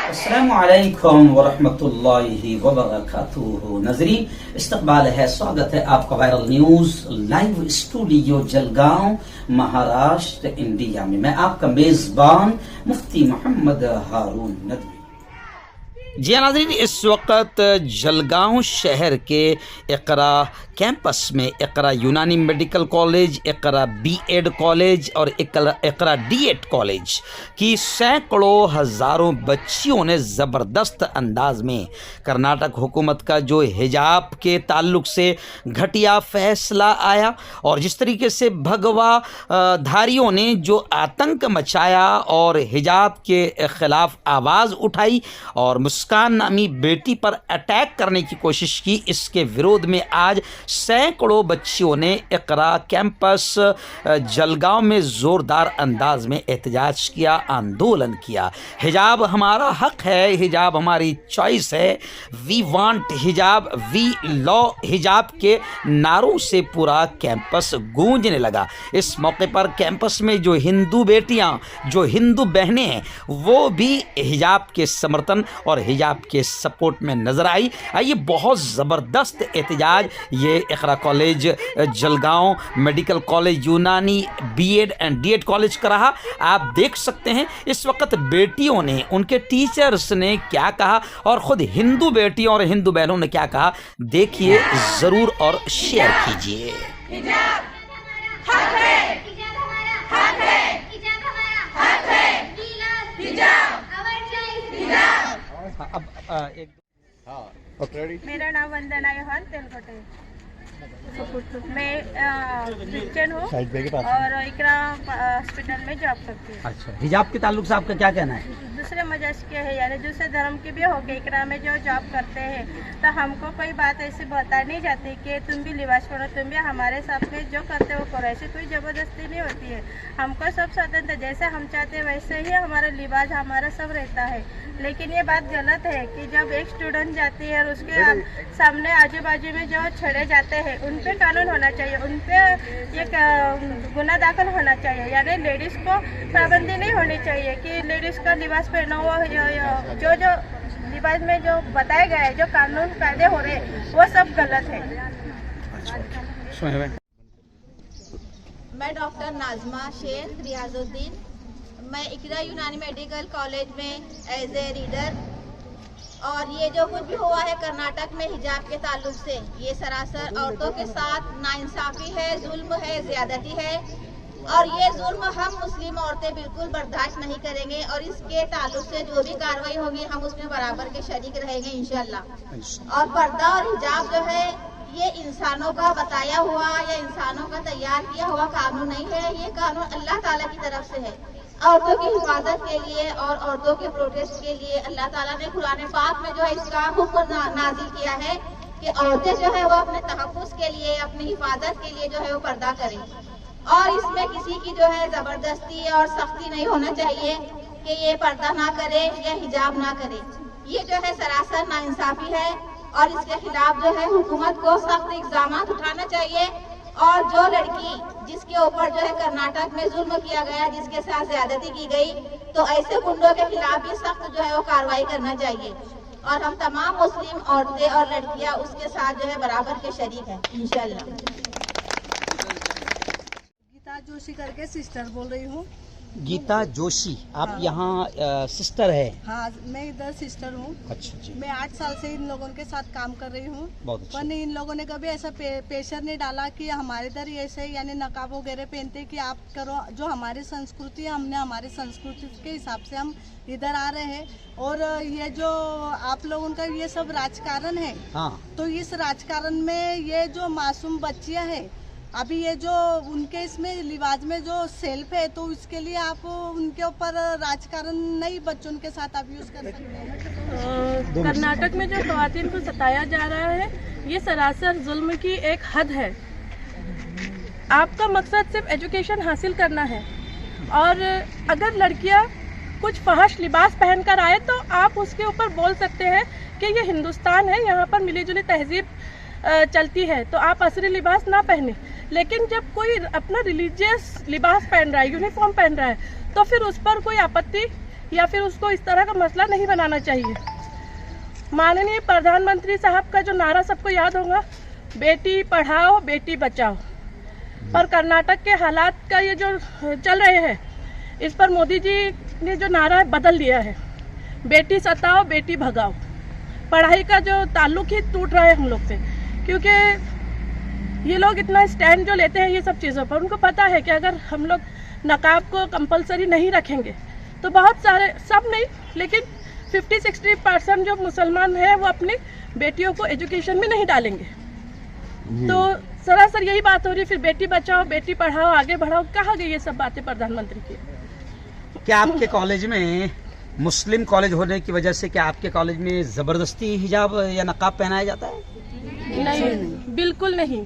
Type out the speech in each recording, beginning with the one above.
अस्सलामुअलैकुम वरहमतुल्लाहि वबरकातुहू। नजरीन, इस्तकबाल है, स्वागत है आपका viral news live studio Jalgaon, Maharashtra, India में। मैं आपका मेजबान मुफ्ती मोहम्मद हारून नदवी। जी नाज़रीन, इस वक्त जलगांव शहर के इकरा कैंपस में इकरा यूनानी मेडिकल कॉलेज, इकरा बीएड कॉलेज और इकरा डीएड कॉलेज की सैकड़ों हज़ारों बच्चियों ने ज़बरदस्त अंदाज में कर्नाटक हुकूमत का जो हिजाब के ताल्लुक से घटिया फैसला आया और जिस तरीके से भगवा धारियों ने जो आतंक मचाया और हिजाब के ख़िलाफ़ आवाज़ उठाई और मुस्कान नामी बेटी पर अटैक करने की कोशिश की, इसके विरोध में आज सैकड़ों बच्चियों ने इकरा कैंपस जलगांव में ज़ोरदार अंदाज में एहतजाज किया, आंदोलन किया। हिजाब हमारा हक है, हिजाब हमारी चॉइस है, वी वांट हिजाब, वी लॉ हिजाब के नारों से पूरा कैंपस गूंजने लगा। इस मौके पर कैंपस में जो हिंदू बेटियां, जो हिंदू बहनें हैं, वो भी हिजाब के समर्थन और हिजाब के सपोर्ट में नज़र आई। ये बहुत ज़बरदस्त एहतजाज ये इकरा कॉलेज जलगांव मेडिकल कॉलेज यूनानी बीएड एंड डीएड कॉलेज का रहा। आप देख सकते हैं इस वक्त बेटियों ने, उनके टीचर्स ने क्या कहा और ख़ुद हिंदू बेटियों और हिंदू बहनों ने क्या कहा, देखिए ज़रूर और शेयर कीजिए। मेरा नाम वंदना योहान तेलकोटे। मैं क्रिश्चियन हूँ और इकरा हॉस्पिटल में जॉब करती हूँ। अच्छा, हिजाब के ताल्लुक से आपका क्या कहना है? दूसरे मजहब के है, यानी दूसरे धर्म के भी होके इकरा में जो जॉब करते हैं, तो हमको कोई बात ऐसी बता नहीं जाती कि तुम भी लिबास पढ़ो, तुम भी हमारे साथ में जो करते हो करो, ऐसी कोई ज़बरदस्ती नहीं होती है। हमको सब स्वतंत्र, जैसे हम चाहते हैं वैसे ही हमारा लिबास हमारा सब रहता है। लेकिन ये बात गलत है कि जब एक स्टूडेंट जाती है और उसके सामने आजू बाजू में जो छड़े जाते हैं, उन पे कानून होना चाहिए, उन पे ये गुनाह दाखिल होना चाहिए। यानी लेडीज़ को पाबंदी नहीं होनी चाहिए कि लेडीज़ का लिबास पहना हुआ, जो जो लिबास में जो बताया गया है, जो कानून कायदे हो रहे हैं, वो सब गलत है। मैं डॉक्टर नाजमा शेख रियाजुद्दीन, मैं इकरा यूनानी मेडिकल कॉलेज में एज ए रीडर, और ये जो कुछ भी हुआ है कर्नाटक में हिजाब के ताल्लुक से, ये सरासर औरतों के साथ नाइंसाफ़ी है, जुल्म है, ज़्यादती है, और ये जुल्म हम मुस्लिम औरतें बिल्कुल बर्दाश्त नहीं करेंगे और इसके ताल्लुक से जो भी कार्रवाई होगी हम उसमें बराबर के शरीक रहेंगे इंशाल्लाह। और पर्दा और हिजाब जो है ये इंसानों का बताया हुआ या इंसानों का तैयार किया हुआ कानून नहीं है, ये कानून अल्लाह ताला की तरफ से है, औरतों की हिफाजत के लिए और औरतों के प्रोटेस्ट के लिए। अल्लाह ताला ने कुरान पाक में जो है इसका हुक्म नाजिल किया है कि औरतें जो है वो अपने तहफ़्फ़ुज़ के लिए, अपनी हिफाजत के लिए जो है वो पर्दा करें, और इसमें किसी की जो है ज़बरदस्ती और सख्ती नहीं होना चाहिए कि ये पर्दा ना करे या हिजाब ना करे। ये जो है सरासर नाइंसाफ़ी है और इसके खिलाफ जो है हुकूमत को सख्त इक़दाम उठाना चाहिए। और जो लड़की जिसके ऊपर जो है कर्नाटक में जुल्म किया गया, जिसके साथ ज्यादती की गई, तो ऐसे गुंडों के खिलाफ भी सख्त जो है वो कार्रवाई करना चाहिए। और हम तमाम मुस्लिम औरतें और लड़कियां उसके साथ जो है बराबर के शरीक हैं इंशाल्लाह। गीता जोशी करके सिस्टर बोल रही हूँ। गीता जोशी, आप यहाँ सिस्टर है? हाँ, मैं इधर सिस्टर हूँ। अच्छा जी। मैं 8 साल से इन लोगों के साथ काम कर रही हूँ। पर इन लोगों ने कभी ऐसा प्रेशर नहीं डाला कि हमारे इधर ऐसे यानी नकाब वगैरह पहनते कि आप करो। जो हमारी संस्कृति है, हमने हमारी संस्कृति के हिसाब से हम इधर आ रहे हैं। और ये जो आप लोगों का ये सब राजकारण है, हाँ, तो इस राजकारण में ये जो मासूम बच्चियाँ हैं, अभी ये जो उनके इसमें लिबास में जो सेल्फ है, तो इसके लिए आप उनके ऊपर राजकारण नहीं, बच्चों के साथ आप यूज कर सकते हैं। कर्नाटक में जो ख़वातीन को सताया जा रहा है, ये सरासर जुल्म की एक हद है। आपका मकसद सिर्फ एजुकेशन हासिल करना है, और अगर लड़कियां कुछ फहश लिबास पहनकर आए तो आप उसके ऊपर बोल सकते हैं कि ये हिंदुस्तान है, यहाँ पर मिली जुली तहजीब चलती है, तो आप असरी लिबास ना पहने। लेकिन जब कोई अपना रिलीजियस लिबास पहन रहा है, यूनिफॉर्म पहन रहा है, तो फिर उस पर कोई आपत्ति या फिर उसको इस तरह का मसला नहीं बनाना चाहिए। माननीय प्रधानमंत्री साहब का जो नारा सबको याद होगा, बेटी पढ़ाओ बेटी बचाओ, पर कर्नाटक के हालात का ये जो चल रहे हैं, इस पर मोदी जी ने जो नारा बदल दिया है, बेटी सताओ बेटी भगाओ। पढ़ाई का जो ताल्लुक ही टूट रहा है हम लोग से, क्योंकि ये लोग इतना स्टैंड जो लेते हैं ये सब चीज़ों पर, उनको पता है कि अगर हम लोग नकाब को कंपलसरी नहीं रखेंगे तो बहुत सारे, सब नहीं लेकिन 50-60% जो मुसलमान हैं वो अपनी बेटियों को एजुकेशन में नहीं डालेंगे। तो सरासर यही बात हो रही है, फिर बेटी बचाओ बेटी पढ़ाओ आगे बढ़ाओ, कहाँ गई ये सब बातें प्रधानमंत्री की? क्या आपके कॉलेज में, मुस्लिम कॉलेज होने की वजह से, क्या आपके कॉलेज में जबरदस्ती हिजाब या नकाब पहनाया जाता है? नहीं, बिल्कुल नहीं।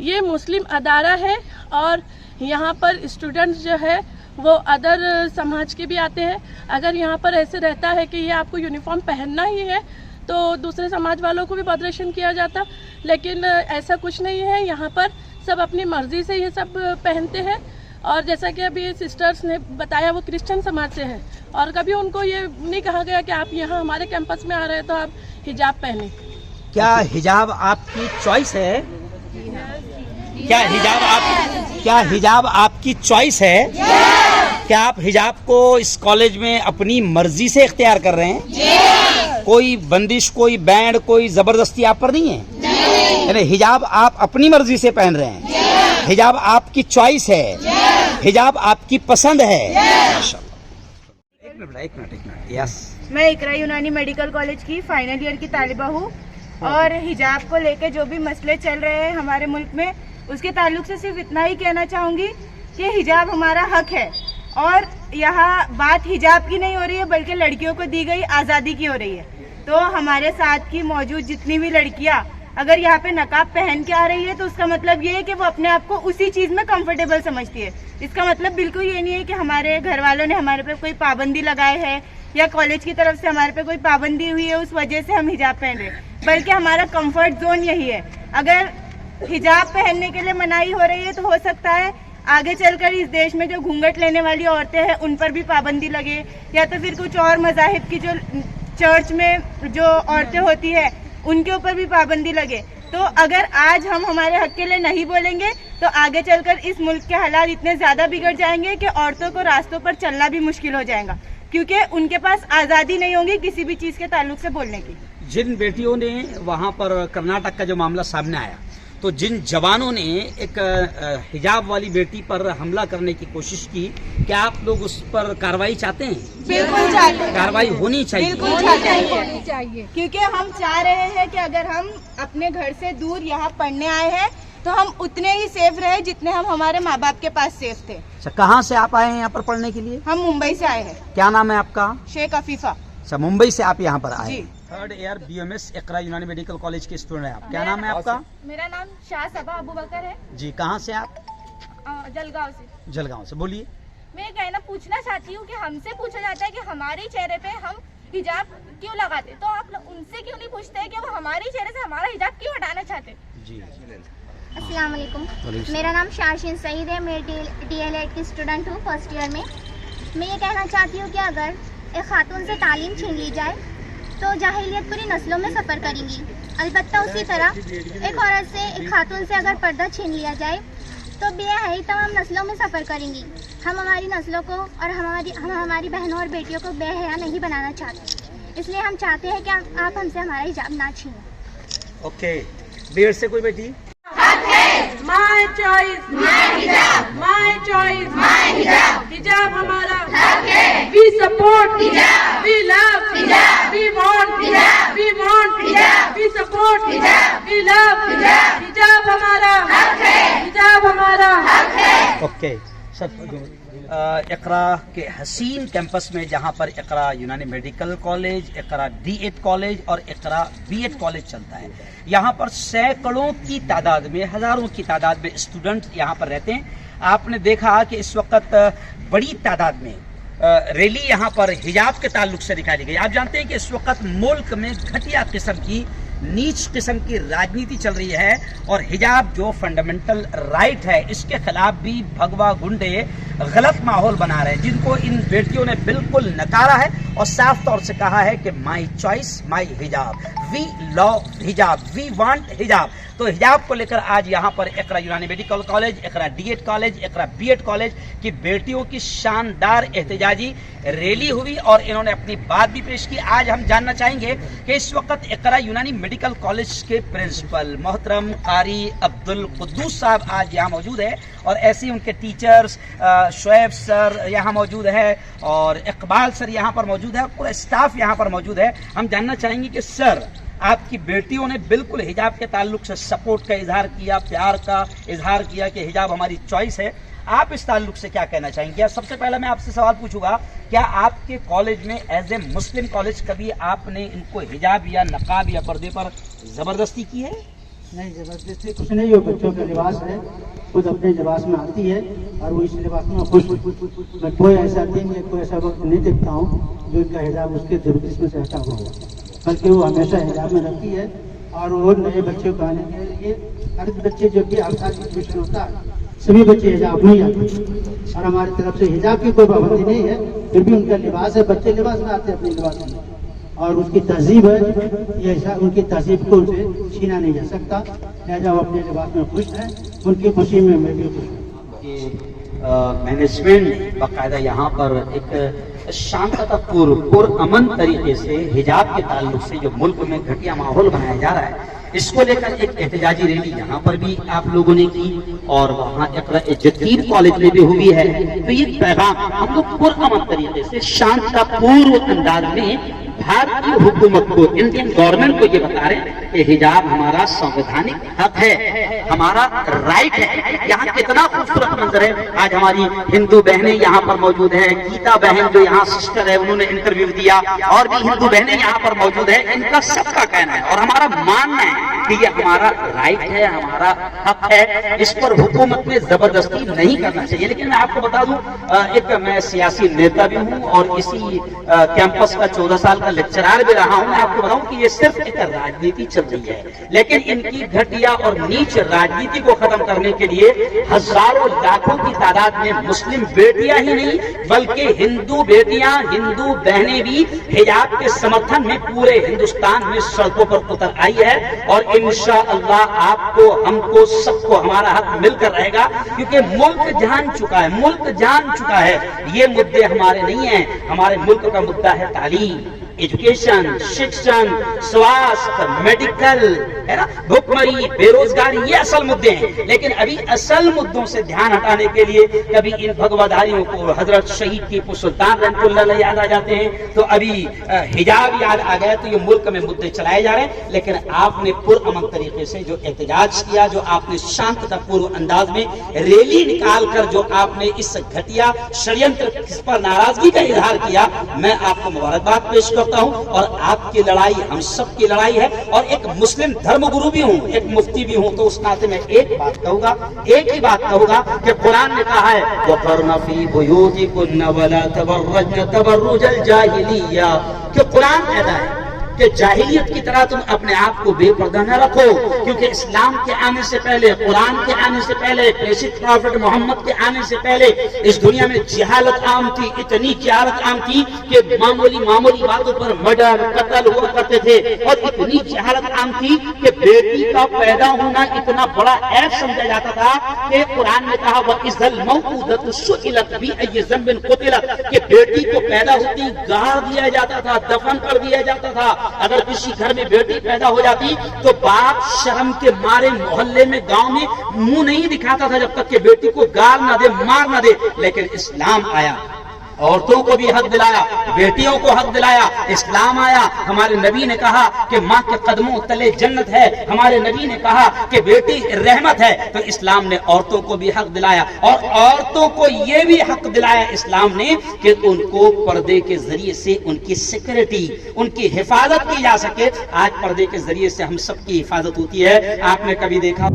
ये मुस्लिम अदारा है और यहाँ पर स्टूडेंट्स जो है वो अदर समाज के भी आते हैं। अगर यहाँ पर ऐसे रहता है कि ये आपको यूनिफॉर्म पहनना ही है तो दूसरे समाज वालों को भी प्रदर्शन किया जाता, लेकिन ऐसा कुछ नहीं है। यहाँ पर सब अपनी मर्जी से ये सब पहनते हैं। और जैसा कि अभी सिस्टर्स ने बताया, वो क्रिश्चियन समाज से है और कभी उनको ये नहीं कहा गया कि आप यहाँ हमारे कैंपस में आ रहे हैं तो आप हिजाब पहने। क्या हिजाब आपकी चॉइस है? क्या हिजाब आपकी चॉइस है? क्या आप हिजाब को इस कॉलेज में अपनी मर्जी से इख्तियार कर रहे हैं? कोई बंदिश, कोई बैंड, कोई जबरदस्ती आप पर नहीं है? यानी हिजाब आप अपनी मर्जी से पहन रहे हैं, हिजाब आपकी चॉइस है, हिजाब आपकी पसंद है। माशाल्लाह। एक मिनट। यस, मैं इकरा यूनानी मेडिकल कॉलेज की फाइनल ईयर की तालिबा हूँ और हिजाब को लेके जो भी मसले चल रहे हैं हमारे मुल्क में, उसके ताल्लुक से सिर्फ इतना ही कहना चाहूँगी कि हिजाब हमारा हक है। और यहाँ बात हिजाब की नहीं हो रही है बल्कि लड़कियों को दी गई आज़ादी की हो रही है। तो हमारे साथ की मौजूद जितनी भी लड़कियाँ अगर यहाँ पे नकाब पहन के आ रही है तो उसका मतलब ये है कि वो अपने आप को उसी चीज़ में कंफर्टेबल समझती है। इसका मतलब बिल्कुल ये नहीं है कि हमारे घर वालों ने हमारे पे कोई पाबंदी लगाए है या कॉलेज की तरफ से हमारे पे कोई पाबंदी हुई है उस वजह से हम हिजाब पहन रहे, बल्कि हमारा कंफर्ट जोन यही है। अगर हिजाब पहनने के लिए मनाही हो रही है तो हो सकता है आगे चलकर इस देश में जो घूंघट लेने वाली औरतें हैं उन पर भी पाबंदी लगे, या तो फिर कुछ और मजाहिब की जो चर्च में जो औरतें होती है उनके ऊपर भी पाबंदी लगे। तो अगर आज हम हमारे हक के लिए नहीं बोलेंगे तो आगे चलकर इस मुल्क के हालात इतने ज्यादा बिगड़ जाएंगे कि औरतों को रास्तों पर चलना भी मुश्किल हो जाएगा, क्योंकि उनके पास आज़ादी नहीं होगी किसी भी चीज़ के ताल्लुक से बोलने की। जिन बेटियों ने वहाँ पर कर्नाटक का जो मामला सामने आया, तो जिन जवानों ने एक हिजाब वाली बेटी पर हमला करने की कोशिश की, क्या आप लोग उस पर कार्रवाई चाहते हैं? बिल्कुल चाहते हैं, कार्रवाई होनी चाहिए। बिल्कुल चाहिए, क्योंकि हम चाह रहे हैं कि अगर हम अपने घर से दूर यहाँ पढ़ने आए हैं तो हम उतने ही सेफ रहे जितने हम हमारे माँ बाप के पास सेफ थे। अच्छा, कहाँ से आप आए हैं यहाँ पर पढ़ने के लिए? हम मुंबई से आए हैं। क्या नाम है आपका? शेख अफीफा। अच्छा, मुंबई से आप यहाँ पर आए। जी। 3rd ईयर BMS इकरा यूनानी मेडिकल कॉलेज के स्टूडेंट हैं आप। क्या नाम है आपका? मेरा नाम शाह सबा अबू बकर है। जी, कहाँ से आप? जलगांव से। जलगांव से। बोलिए। मैं कहना पूछना चाहती हूँ कि हमसे पूछा जाता है कि हमारे चेहरे पे हम हिजाब क्यों लगाते, तो आप लोग उनसे क्यों नहीं पूछते हैं कि वो हमारे चेहरे से हमारा हिजाब क्यों हटाना चाहते? जी। अस्सलाम वालेकुम। मेरा नाम शारशीन सईद है। मैं DL8 की स्टूडेंट हूँ, फर्स्ट ईयर में। मैं ये कहना चाहती हूँ कि अगर एक खातून से तालीम छीन ली जाए तो जाहिलियत पूरी नस्लों में सफ़र करेंगी। अलबत्ता उसी तरह एक औरत से, एक खातून से अगर पर्दा छीन लिया जाए तो बेहयाई तमाम नस्लों में सफ़र करेंगी। हम हमारी नस्लों को और हम हमारी बहनों और बेटियों को बेहया नहीं बनाना चाहते, इसलिए हम चाहते हैं कि आप हमसे हमारा हिजाब ना छीनें। ओके, देर से कोई बेटी? माय चॉइस माय हिजाब, माय चॉइस माय हिजाब, हिजाब हमारा हक है। वी सपोर्ट हिजाब, वी लव हिजाब, वी वांट हिजाब, वी वांट हिजाब, वी सपोर्ट हिजाब, वी लव हिजाब, हिजाब हमारा हक है, हिजाब हमारा हक है। ओके सर, इकरा के हसीन कैंपस में जहाँ पर इकरा यूनानी मेडिकल कॉलेज, इकरा D8 कॉलेज और इकरा B8 कॉलेज चलता है, यहाँ पर सैकड़ों की तादाद में, हज़ारों की तादाद में स्टूडेंट यहाँ पर रहते हैं। आपने देखा कि इस वक्त बड़ी तादाद में रैली यहाँ पर हिजाब के ताल्लुक से निकाली गई। आप जानते हैं कि इस वक्त मुल्क में घटिया किस्म की नीच किस्म की राजनीति चल रही है और हिजाब जो फंडामेंटल राइट है इसके खिलाफ भी भगवा गुंडे गलत माहौल बना रहे हैं, जिनको इन बेटियों ने बिल्कुल नकारा है और साफ तौर से कहा है कि माई चॉइस माई हिजाब, वी लव हिजाब, वी वांट हिजाब। तो हिजाब को लेकर आज यहाँ पर इकरा यूनानी मेडिकल कॉलेज, इकरा डीएड कॉलेज, इकरा बीएड कॉलेज की बेटियों की शानदार एहतजाजी रैली हुई और इन्होंने अपनी बात भी पेश की। आज हम जानना चाहेंगे कि इस वक्त इकरा यूनानी मेडिकल कॉलेज के प्रिंसिपल मोहतरम कारी अब्दुल कुद्दूस साहब आज यहाँ मौजूद है और ऐसे ही उनके टीचर्स शुएब सर यहाँ मौजूद है और इकबाल सर यहाँ पर मौजूद है, पूरा स्टाफ यहाँ पर मौजूद है। हम जानना चाहेंगे कि सर, आपकी बेटियों ने बिल्कुल हिजाब के ताल्लुक से सपोर्ट का इजहार किया, प्यार का इजहार किया कि हिजाब हमारी चॉइस है, आप इस ताल्लुक से क्या कहना चाहेंगे? सबसे पहले मैं आपसे सवाल पूछूंगा, क्या आपके कॉलेज में एज ए मुस्लिम कॉलेज कभी आपने इनको हिजाब या नकाब या पर्दे पर जबरदस्ती की है? नहीं, जबरदस्ती कुछ नहीं हो, बच्चों का लिबास है, खुद अपने लिबास में आती है और वो इस लिबास में खुश। मैं कोई ऐसा दिन या कोई ऐसा वक्त नहीं देखता हूँ जो इनका हिजाब उसके जिस्म से हटा हुआ हो, बल्कि वो हमेशा हिजाब में रहती है। और वो नए बच्चों को आने के लिए हर बच्चे जो कि आसाद एडमिशन होता है सभी बच्चे हिजाब नहीं आते और हमारी तरफ से हिजाब की कोई पाबंदी नहीं है, फिर भी उनका लिबास है, बच्चे लिबास में आते हैं अपने लिबास में और उसकी तहजीब है, ये ऐसा उनकी तहजीब को उनसे छीना नहीं जा सकता। लिहाजा वो अपने लिबास में खुश हैं, उनकी खुशी में मैं भी खुश हूँ। मैनेजमेंट बाकायदा यहाँ पर एक शांततापूर्ण अमन तरीके से हिजाब के ताल्लुक से जो मुल्क में घटिया माहौल बनाया जा रहा है, इसको लेकर एक एहतजाजी रैली यहाँ पर भी आप लोगों ने की और वहाँ जदीद कॉलेज में भी हुई है। तो ये पैगाम हम लोग पुरअमन तरीके से शांततापूर्ण अंदाज में भारतीय हुकूमत को, इंडियन गवर्नमेंट को ये बता रहे हैं कि हिजाब हमारा संवैधानिक हक है, हमारा राइट है। यहाँ कितना खूबसूरत मंजर है, आज हमारी हिंदू बहनें यहाँ पर मौजूद है, गीता बहन जो यहाँ सिस्टर है उन्होंने इंटरव्यू दिया और भी हिंदू बहनें यहाँ पर मौजूद है। इनका सबका कहना है और हमारा मानना है कि ये हमारा राइट है, हमारा हक है, इस पर हुकूमत में जबरदस्ती नहीं करना चाहिए। लेकिन मैं आपको बता दूं, एक मैं सियासी नेता भी हूं और इसी कैंपस का 14 साल का लेक्चरार भी रहा हूं। मैं आपको बताऊं कि ये सिर्फ एक राजनीति चल रही है, लेकिन इनकी घटिया और नीच राजनीति को खत्म करने के लिए हजारों लाखों की तादाद में मुस्लिम बेटियां ही नहीं बल्कि हिंदू बेटियां, हिंदू बहनें भी हिजाब के समर्थन में पूरे हिंदुस्तान में सड़कों पर उतर आई है और इंशाअल्लाह आपको, हमको, सबको हमारा हक मिलकर रहेगा, क्योंकि मुल्क जान चुका है, मुल्क जान चुका है ये मुद्दे हमारे नहीं हैं। हमारे मुल्क का मुद्दा है तालीम, एजुकेशन, शिक्षण, स्वास्थ्य, मेडिकल, है ना, भुखमरी, बेरोजगारी, ये असल मुद्दे हैं। लेकिन अभी असल मुद्दों से ध्यान हटाने के लिए कभी इन भगवाधारियों को हजरत शहीद टीपू सुल्तान रहमतुल्लाह याद आ जाते हैं, तो अभी हिजाब याद आ गया, तो ये मुल्क में मुद्दे चलाए जा रहे हैं। लेकिन आपने पुरअमन तरीके से जो एहतजाज किया, जो आपने शांततापूर्ण अंदाज में रैली निकाल कर जो आपने इस घटिया षड्यंत्र पर नाराजगी का इजहार किया, मैं आपको मुबारकबाद पेश करता हूं। और आपकी लड़ाई हम सब की लड़ाई है और एक मुस्लिम धर्मगुरु भी हूं, एक मुफ्ती भी हूं, तो उस नाते में एक बात कहूंगा, एक ही बात कहूंगा कि कुरान ने कहा है वक़रना फी बुयूतिकुन्ना वला तबर्रजना तबर्रुजल जाहिलिया, कि कुरान कहता है कि जाहिलियत की तरह तुम अपने आप को बेपर्दा न रखो, क्योंकि इस्लाम के आने से पहले, कुरान के आने से पहले, प्रेषित प्रॉफिट मोहम्मद के आने से पहले इस दुनिया में जहालत आम थी, इतनी जहालत आम थी कि मामूली बातों पर मर्डर, कत्ल हुआ करते थे और इतनी जहालत आम थी कि बेटी का पैदा होना इतना बड़ा ऐब समझा जाता था कि कुरान ने कहा वइज़ल मौऊदतु सुइलत बिअय्यि ज़ंबिन क़ुतिलत, कि बेटी को पैदा होती गाड़ दिया जाता था, दफन कर दिया जाता था। अगर किसी घर में बेटी पैदा हो जाती तो बाप शर्म के मारे मोहल्ले में, गांव में मुंह नहीं दिखाता था जब तक कि बेटी को गाल ना दे, मार ना दे। लेकिन इस्लाम आया, औरतों को भी हक दिलाया, बेटियों को हक दिलाया, इस्लाम आया। हमारे नबी ने कहा कि माँ के कदमों तले जन्नत है, हमारे नबी ने कहा कि बेटी रहमत है, तो इस्लाम ने औरतों को भी हक दिलाया और औरतों को ये भी हक दिलाया इस्लाम ने कि उनको पर्दे के जरिए से उनकी सिक्योरिटी, उनकी हिफाजत की जा सके। आज पर्दे के जरिए से हम सबकी हिफाजत होती है। आपने कभी देखा